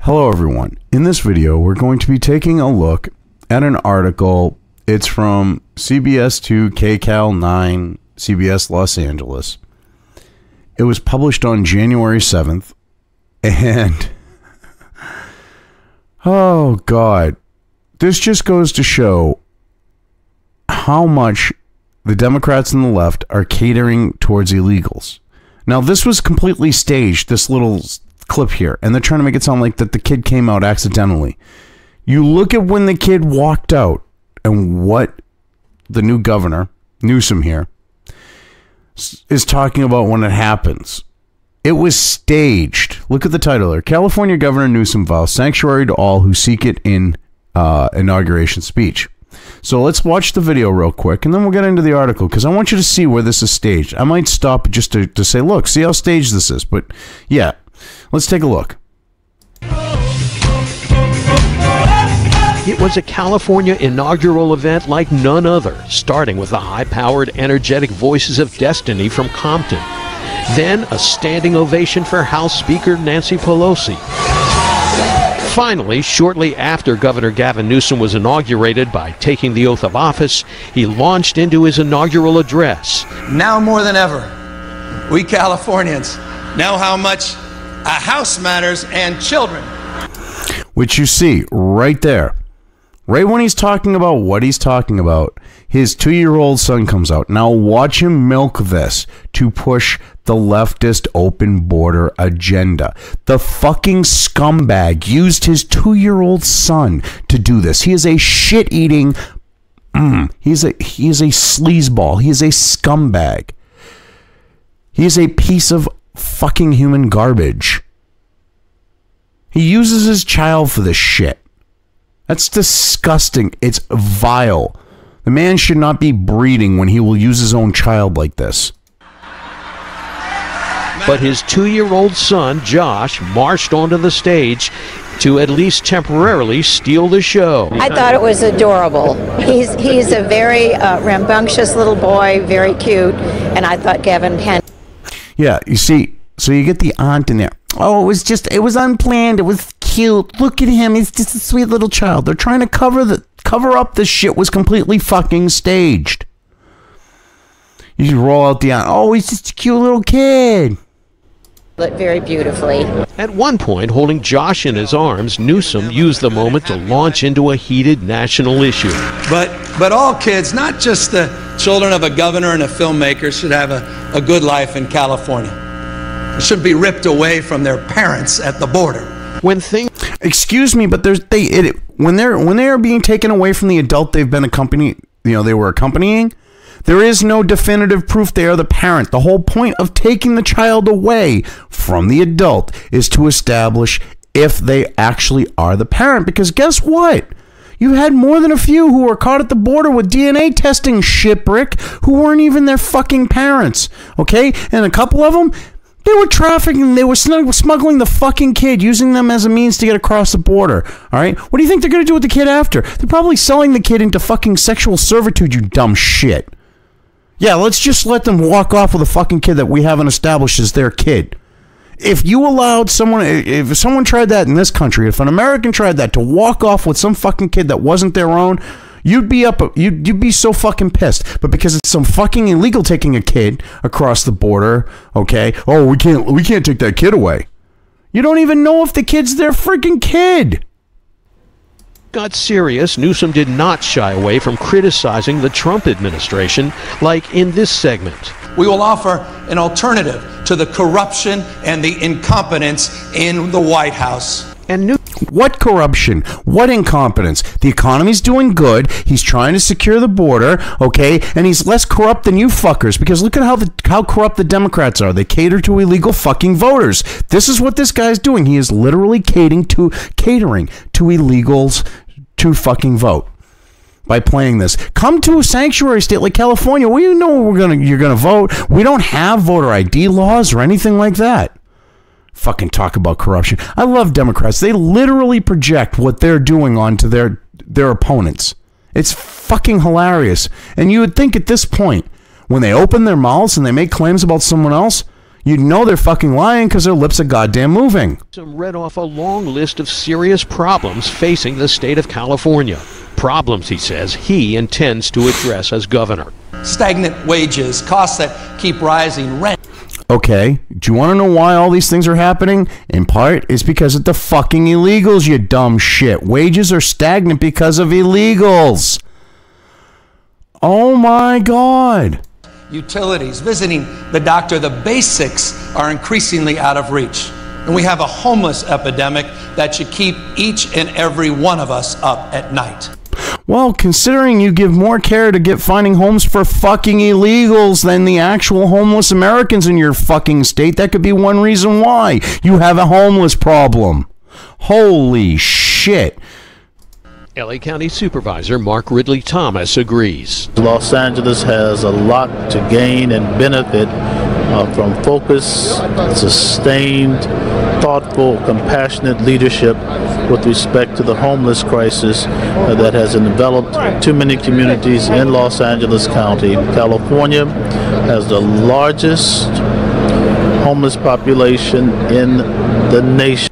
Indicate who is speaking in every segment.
Speaker 1: Hello everyone. In this video, we're going to be taking a look at an article. It's from CBS 2 KCAL 9, CBS Los Angeles. It was published on January 7th, and oh God, this just goes to show how much the Democrats and the left are catering towards illegals. Now, this was completely staged, this little clip here, and they're trying to make it sound like that the kid came out accidentally. You look at when the kid walked out and what the new governor, Newsom here, is talking about when it happens. It was staged. Look at the title there. California Governor Newsom vows sanctuary to all who seek it in inauguration speech. So let's watch the video real quick, and then we'll get into the article, because I want you to see where this is staged. I might stop just to say, look, see how staged this is. But yeah, let's take a look.
Speaker 2: It was a California inaugural event like none other, starting with the high-powered, energetic voices of destiny from Compton. Then a standing ovation for House Speaker Nancy Pelosi. Finally, shortly after Governor Gavin Newsom was inaugurated by taking the oath of office, he launched into his inaugural address.
Speaker 3: Now more than ever, we Californians know how much a house matters, and children.
Speaker 1: Which you see right there. Right when he's talking about what he's talking about, his 2-year-old son comes out. Now watch him milk this to push the leftist open border agenda. The fucking scumbag used his 2-year-old son to do this. He is a shit-eating, he is a sleazeball. He is a scumbag. He is a piece of fucking human garbage. He uses his child for this shit. That's disgusting. It's vile. The man should not be breeding when he will use his own child like this.
Speaker 2: But his 2-year-old son, Josh, marched onto the stage to at least temporarily steal the show.
Speaker 4: I thought it was adorable. He's a very rambunctious little boy, very cute, and I thought Gavin had...
Speaker 1: Yeah, you see, so you get the aunt in there. Oh, it was unplanned. It was cute. Look at him. He's just a sweet little child. They're trying to cover up this shit was completely fucking staged. You roll out the aunt. Oh, he's just a cute little kid.
Speaker 4: But very beautifully.
Speaker 2: At one point, holding Josh in his arms, Newsom used the moment to launch into a heated national issue.
Speaker 3: But all kids, not just the children of a governor and a filmmaker, should have a good life in California. They shouldn't be ripped away from their parents at the border.
Speaker 1: Excuse me, but when they are being taken away from the adult they've been they were accompanying, there is no definitive proof they are the parent. The whole point of taking the child away from the adult is to establish if they actually are the parent. Because guess what? You had more than a few who were caught at the border with DNA testing shitbrick who weren't even their fucking parents. Okay? And a couple of them, they were trafficking, they were smuggling the fucking kid, using them as a means to get across the border. All right? What do you think they're going to do with the kid after? They're probably selling the kid into fucking sexual servitude, you dumb shit. Yeah, let's just let them walk off with a fucking kid that we haven't established as their kid. If you allowed someone, if someone tried that in this country, if an American tried that to walk off with some fucking kid that wasn't their own, you'd be so fucking pissed. But because it's some fucking illegal taking a kid across the border, okay? Oh, we can't take that kid away. You don't even know if the kid's their freaking kid.
Speaker 2: Got serious, Newsom did not shy away from criticizing the Trump administration, like in this segment.
Speaker 3: We will offer an alternative to the corruption and the incompetence in the White House.
Speaker 2: And
Speaker 1: what corruption? What incompetence? The economy's doing good. He's trying to secure the border, okay? And he's less corrupt than you fuckers, because look at how corrupt the Democrats are. They cater to illegal fucking voters. This is what this guy's doing. He is literally catering to illegals to fucking vote by playing this. Come to a sanctuary state like California where you know you're gonna vote. We don't have voter ID laws or anything like that. Fucking talk about corruption. I love Democrats. They literally project what they're doing onto their opponents. It's fucking hilarious. And you would think at this point, when they open their mouths and they make claims about someone else, You'd know they're fucking lying because their lips are goddamn moving.
Speaker 2: Newsom read off a long list of serious problems facing the state of California. Problems, he says, he intends to address as governor.
Speaker 3: Stagnant wages, costs that keep rising, rent.
Speaker 1: Okay, do you want to know why all these things are happening? In part, it's because of the fucking illegals, you dumb shit. Wages are stagnant because of illegals. Oh my God.
Speaker 3: Utilities, visiting the doctor, the basics are increasingly out of reach. And we have a homeless epidemic that should keep each and every one of us up at night.
Speaker 1: Well, considering you give more care to finding homes for fucking illegals than the actual homeless Americans in your fucking state, that could be one reason why you have a homeless problem. Holy shit.
Speaker 2: LA County Supervisor Mark Ridley Thomas agrees.
Speaker 5: Los Angeles has a lot to gain and benefit from focus, sustained, thoughtful, compassionate leadership with respect to the homeless crisis that has enveloped too many communities in Los Angeles County. California has the largest homeless population in the nation.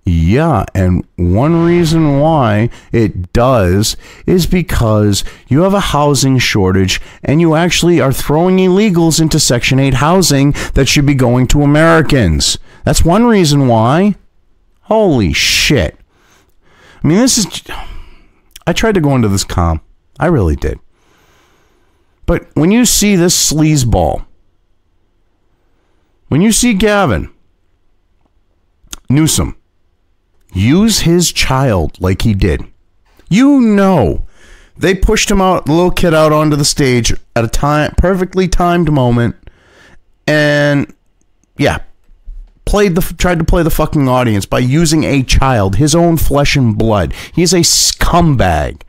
Speaker 1: Yeah, and one reason why it does is because you have a housing shortage and you actually are throwing illegals into Section 8 housing that should be going to Americans. That's one reason why. Holy shit. I mean, this is... I tried to go into this calm. I really did. But when you see this sleazeball, when you see Gavin Newsom use his child like he did, you know they pushed him out, the little kid out onto the stage at a perfectly timed moment, and yeah, tried to play the fucking audience by using a child, his own flesh and blood. He's a scumbag.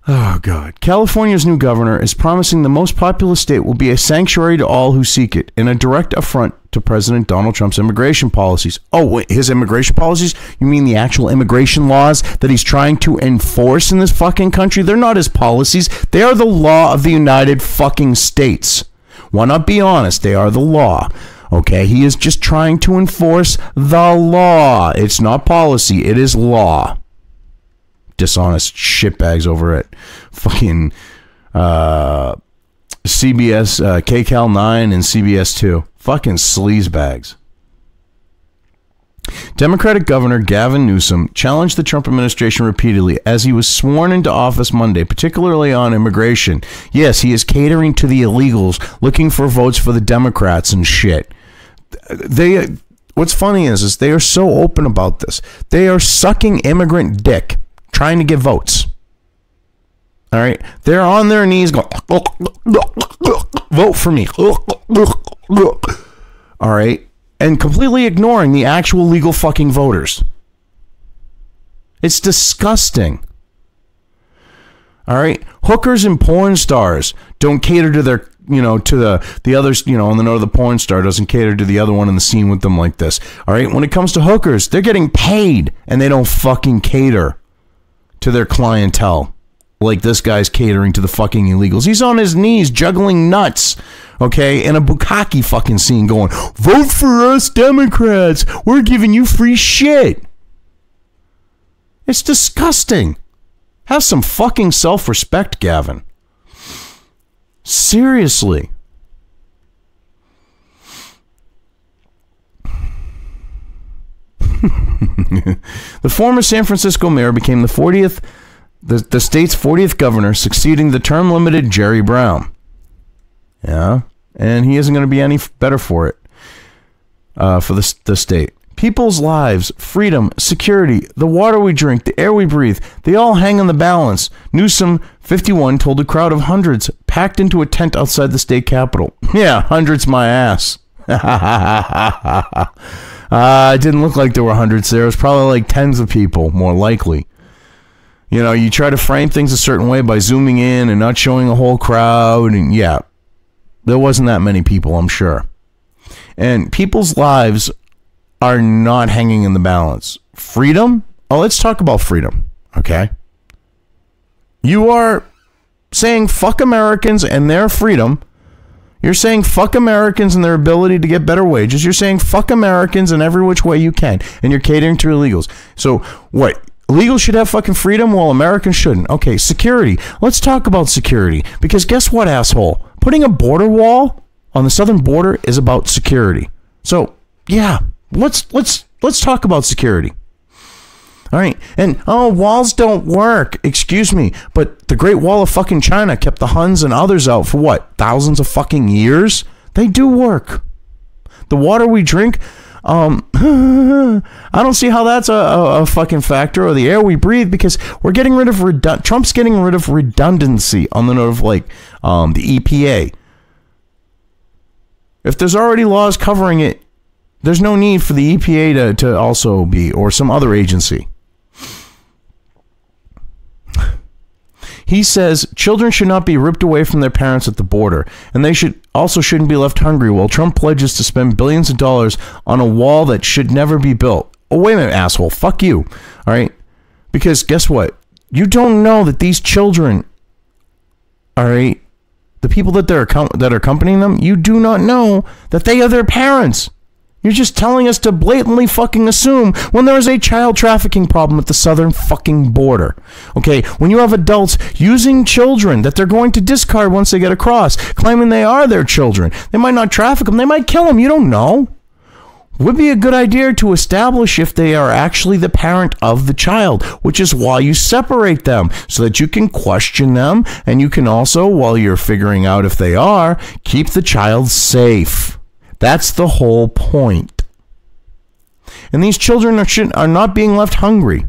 Speaker 1: Oh, God. California's new governor is promising the most populous state will be a sanctuary to all who seek it, in a direct affront to President Donald Trump's immigration policies. Oh, wait, his immigration policies? You mean the actual immigration laws that he's trying to enforce in this fucking country? They're not his policies. They are the law of the United fucking States. Why not be honest? They are the law. Okay, he is just trying to enforce the law. It's not policy. It is law. Dishonest shitbags over at fucking CBS, KCAL 9 and CBS 2. Fucking sleazebags. Democratic Governor Gavin Newsom challenged the Trump administration repeatedly as he was sworn into office Monday, particularly on immigration. Yes, he is catering to the illegals, looking for votes for the Democrats and shit. What's funny is they are so open about this. They are sucking immigrant dick, trying to get votes. All right? They're on their knees going, vote for me. All right? And completely ignoring the actual legal fucking voters. It's disgusting. All right? Hookers and porn stars don't cater to their, to the others, and the porn star doesn't cater to the other one in the scene with them like this. All right? When it comes to hookers, they're getting paid and they don't fucking cater to their clientele like this guy's catering to the fucking illegals. He's on his knees juggling nuts, okay, in a bukkake fucking scene going, vote for us Democrats, we're giving you free shit. It's disgusting. Have some fucking self-respect, Gavin. Seriously. The former San Francisco mayor became the state's 40th governor, succeeding the term-limited Jerry Brown. Yeah, and he isn't going to be any better for it, for the state. People's lives, freedom, security, the water we drink, the air we breathe, they all hang on the balance. Newsom, 51, told a crowd of hundreds packed into a tent outside the state capitol. Yeah, hundreds my ass. It didn't look like there were hundreds there. It was probably like tens of people, more likely. You try to frame things a certain way by zooming in and not showing a whole crowd. And yeah, there wasn't that many people, I'm sure. And people's lives are not hanging in the balance. Freedom? Oh, let's talk about freedom, okay? You are saying fuck Americans and their freedom. You're saying fuck Americans and their ability to get better wages. You're saying fuck Americans in every which way you can. And you're catering to illegals. So what? Illegals should have fucking freedom while Americans shouldn't. Okay, security. Let's talk about security. Because guess what, asshole? Putting a border wall on the southern border is about security. So, yeah, let's talk about security. All right. And, walls don't work. Excuse me. But the Great Wall of fucking China kept the Huns and others out for what? Thousands of fucking years? They do work. The water we drink, I don't see how that's a fucking factor, or the air we breathe, because we're getting rid of Trump's getting rid of redundancy on the note of like the EPA. If there's already laws covering it, there's no need for the EPA to also be, or some other agency. He says children should not be ripped away from their parents at the border, and they shouldn't be left hungry, while Trump pledges to spend billions of dollars on a wall that should never be built. Oh, wait a minute, asshole. Fuck you. All right? Because guess what? You don't know that these children, all right, the people that are accompanying them, you do not know that they are their parents. You're just telling us to blatantly fucking assume when there is a child trafficking problem at the southern fucking border. Okay, when you have adults using children that they're going to discard once they get across, claiming they are their children. They might not traffic them, they might kill them, you don't know. Would be a good idea to establish if they are actually the parent of the child, which is why you separate them, so that you can question them, and you can also, while you're figuring out if they are, keep the child safe. That's the whole point. And these children are not being left hungry.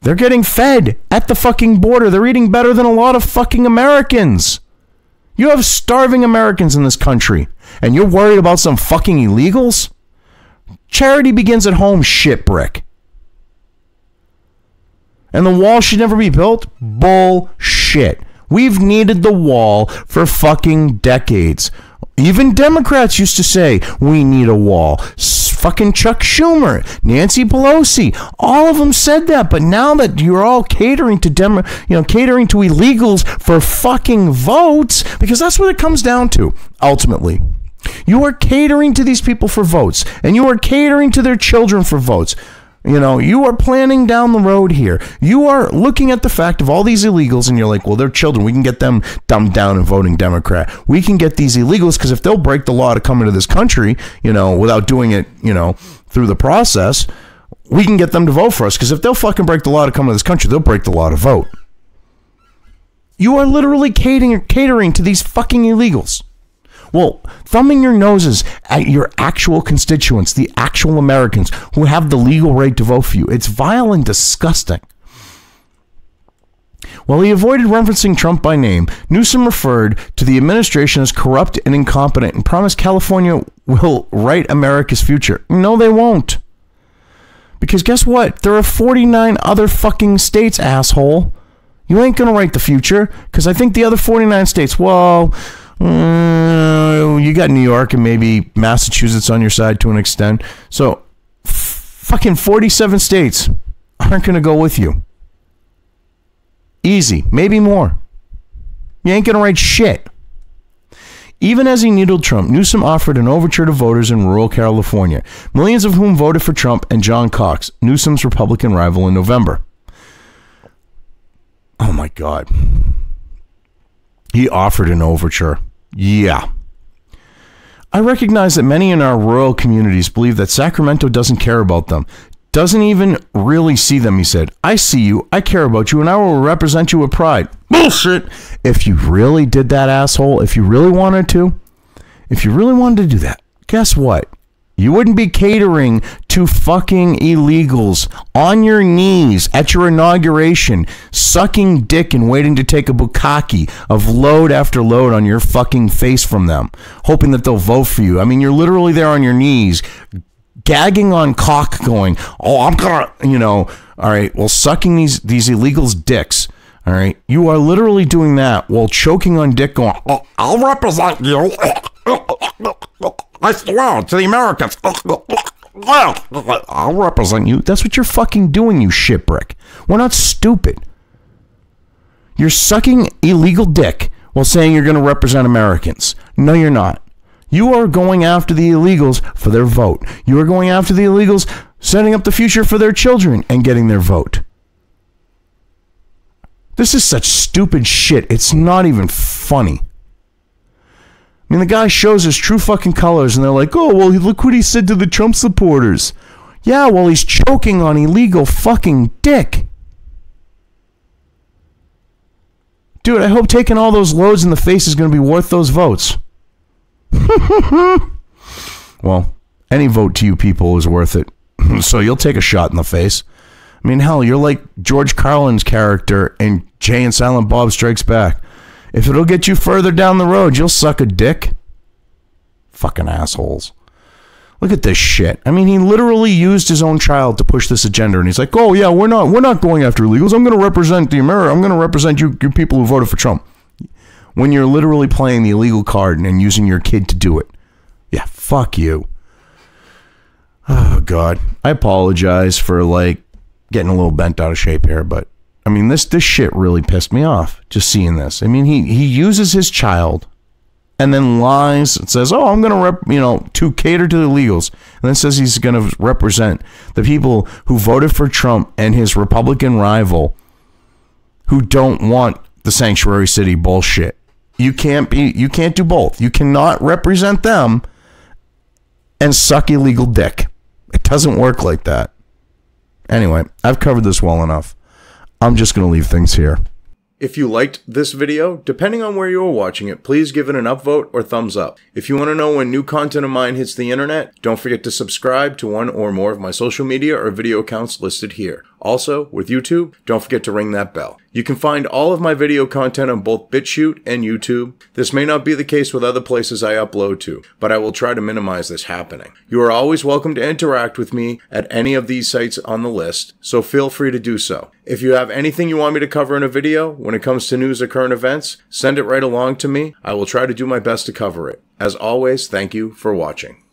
Speaker 1: They're getting fed at the fucking border. They're eating better than a lot of fucking Americans. You have starving Americans in this country, and you're worried about some fucking illegals? Charity begins at home, shitbrick. And the wall should never be built? Bullshit. We've needed the wall for fucking decades. Even Democrats used to say, we need a wall. Fucking Chuck Schumer, Nancy Pelosi, all of them said that. But now that you're all catering to catering to illegals for fucking votes, because that's what it comes down to, ultimately. You are catering to these people for votes, and you are catering to their children for votes. You know, you are planning down the road here. You are looking at the fact of all these illegals, and you're like, well, they're children. We can get them dumbed down and voting Democrat. We can get these illegals, because if they'll break the law to come into this country, without doing it, through the process, we can get them to vote for us. Because if they'll fucking break the law to come into this country, they'll break the law to vote. You are literally catering to these fucking illegals. Well, thumbing your noses at your actual constituents, the actual Americans who have the legal right to vote for you. It's vile and disgusting. While he avoided referencing Trump by name, Newsom referred to the administration as corrupt and incompetent and promised California will right America's future. No, they won't. Because guess what? There are 49 other fucking states, asshole. You ain't going to write the future, because I think the other 49 states, well... you got New York and maybe Massachusetts on your side to an extent. So, fucking 47 states aren't going to go with you. Easy. Maybe more. You ain't going to write shit. Even as he needled Trump, Newsom offered an overture to voters in rural California, millions of whom voted for Trump and John Cox, Newsom's Republican rival, in November. Oh my God. He offered an overture. Yeah. I recognize that many in our rural communities believe that Sacramento doesn't care about them. Doesn't even really see them, he said. I see you, I care about you, and I will represent you with pride. Bullshit! If you really did that, asshole, if you really wanted to do that, guess what? You wouldn't be catering to fucking illegals on your knees at your inauguration, sucking dick and waiting to take a bukkake of load after load on your fucking face from them, hoping that they'll vote for you. I mean, you're literally there on your knees, gagging on cock going, oh, I'm gonna, all right, well, sucking these illegals' dicks. All right, you are literally doing that while choking on dick going, oh, I'll represent you. I swear to the Americans. I'll represent you. That's what you're fucking doing, you shitbrick. We're not stupid. You're sucking illegal dick while saying you're going to represent Americans. No, you're not. You are going after the illegals for their vote. You are going after the illegals setting up the future for their children and getting their vote. This is such stupid shit. It's not even funny. I mean, the guy shows his true fucking colors and they're like, oh, well, look what he said to the Trump supporters. Yeah, well, he's choking on illegal fucking dick. Dude, I hope taking all those loads in the face is going to be worth those votes. Well, any vote to you people is worth it. So you'll take a shot in the face. I mean, hell, you're like George Carlin's character in Jay and Silent Bob Strikes Back. If it'll get you further down the road, you'll suck a dick. Fucking assholes. Look at this shit. I mean, he literally used his own child to push this agenda, and he's like, "Oh yeah, we're not going after illegals. I'm going to represent the America. I'm going to represent you people who voted for Trump." When you're literally playing the illegal card and using your kid to do it. Yeah, fuck you. Oh God, I apologize for like getting a little bent out of shape here, but I mean this shit really pissed me off just seeing this. I mean, he uses his child and then lies and says, "Oh, I'm going to to cater to the illegals," and then says he's going to represent the people who voted for Trump and his Republican rival who don't want the sanctuary city bullshit. You can't do both. You cannot represent them and suck illegal dick. It doesn't work like that. Anyway, I've covered this well enough. I'm just going to leave things here. If you liked this video, depending on where you are watching it, please give it an upvote or thumbs up. If you want to know when new content of mine hits the internet, don't forget to subscribe to one or more of my social media or video accounts listed here. Also, with YouTube, don't forget to ring that bell. You can find all of my video content on both BitChute and YouTube. This may not be the case with other places I upload to, but I will try to minimize this happening. You are always welcome to interact with me at any of these sites on the list, so feel free to do so. If you have anything you want me to cover in a video, when it comes to news or current events, send it right along to me. I will try to do my best to cover it. As always, thank you for watching.